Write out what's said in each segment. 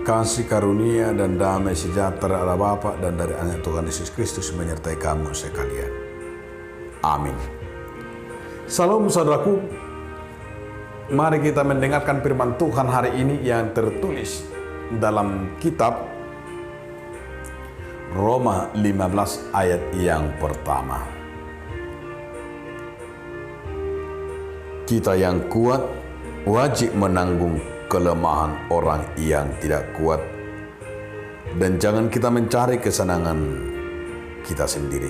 Kasih karunia dan damai sejahtera Allah Bapa dan dari Anak Tuhan Yesus Kristus menyertai kamu sekalian. Amin. Salam saudaraku. Mari kita mendengarkan firman Tuhan hari ini yang tertulis dalam kitab Roma 15 ayat yang pertama. Kita yang kuat wajib menanggung kelemahan orang yang tidak kuat, dan jangan kita mencari kesenangan kita sendiri.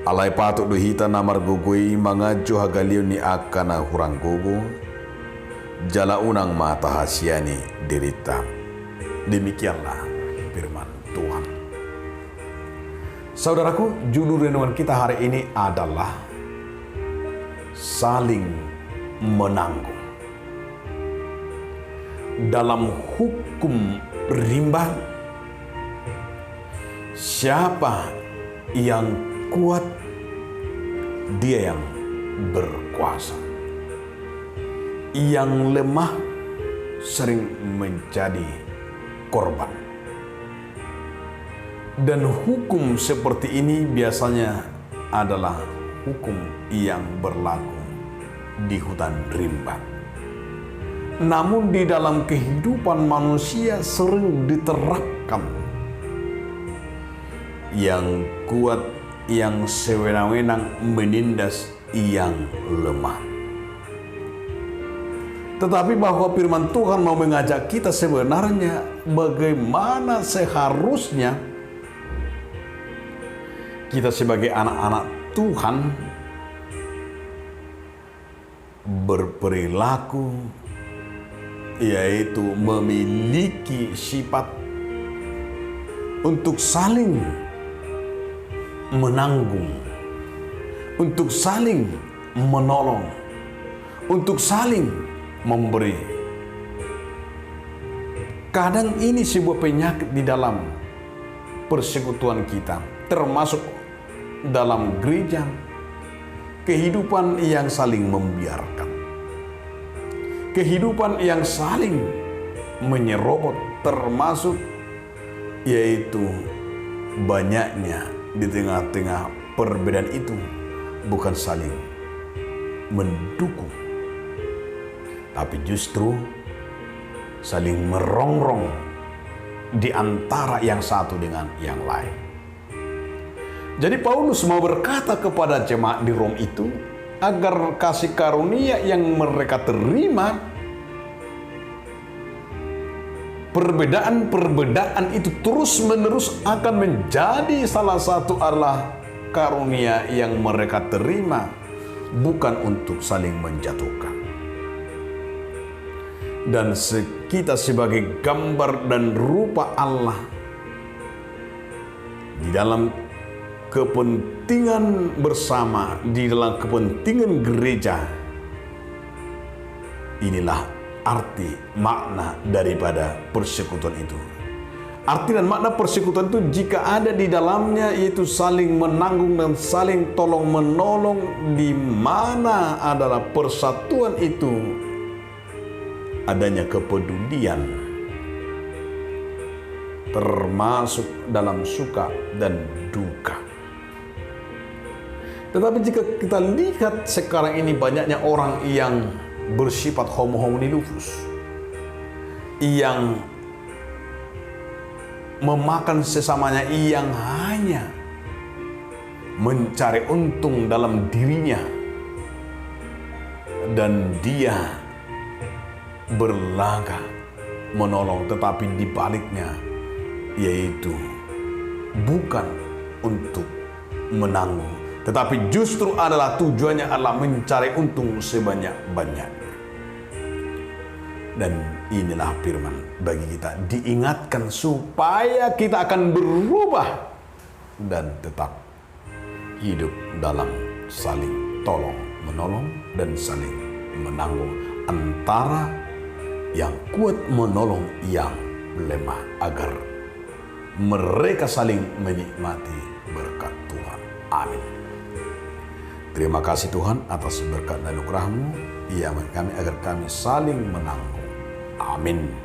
Alai patut duhita namar gugui mangaju hagaliun ni akana hurang gugu jala unang mata hasiani derita. Demikianlah firman Tuhan. Saudaraku, judul renungan kita hari ini adalah saling menanggung. Dalam hukum rimba, siapa yang kuat, dia yang berkuasa. Yang lemah sering menjadi korban. Dan hukum seperti ini biasanya adalah hukum yang berlaku di hutan rimba. Namun di dalam kehidupan manusia sering diterapkan yang kuat, yang sewenang-wenang menindas yang lemah. Tetapi bahwa firman Tuhan mau mengajak kita sebenarnya bagaimana seharusnya kita sebagai anak-anak Tuhan berperilaku, yaitu memiliki sifat untuk saling menanggung, untuk saling menolong, untuk saling memberi. Kadang ini sebuah penyakit di dalam persekutuan kita, termasuk dalam gereja, kehidupan yang saling membiarkan, kehidupan yang saling menyerobot, termasuk yaitu banyaknya di tengah-tengah perbedaan itu bukan saling mendukung, tapi justru saling merongrong di antara yang satu dengan yang lain. Jadi Paulus mau berkata kepada jemaat di Rom itu agar kasih karunia yang mereka terima, perbedaan-perbedaan itu terus-menerus akan menjadi salah satu adalah karunia yang mereka terima, bukan untuk saling menjatuhkan. Dan kita sebagai gambar dan rupa Allah di dalam kepentingan bersama, di dalam kepentingan gereja, inilah arti makna daripada persekutuan itu. Arti dan makna persekutuan itu jika ada di dalamnya yaitu saling menanggung dan saling tolong menolong, di mana adalah persatuan itu adanya kepedulian, termasuk dalam suka dan duka. Tetapi jika kita lihat sekarang ini banyaknya orang yang bersifat homo hominilus, yang memakan sesamanya, yang hanya mencari untung dalam dirinya, dan dia berlaga menolong, tetapi di baliknya yaitu bukan untuk menanggung, tetapi justru adalah tujuannya adalah mencari untung sebanyak-banyaknya. Dan inilah firman bagi kita diingatkan supaya kita akan berubah dan tetap hidup dalam saling tolong menolong dan saling menanggung antara yang kuat menolong yang lemah, agar mereka saling menikmati berkat Tuhan. Amin. Terima kasih Tuhan atas berkat dan anugerah-Mu. Ia kami agar kami saling menanggung. Amin.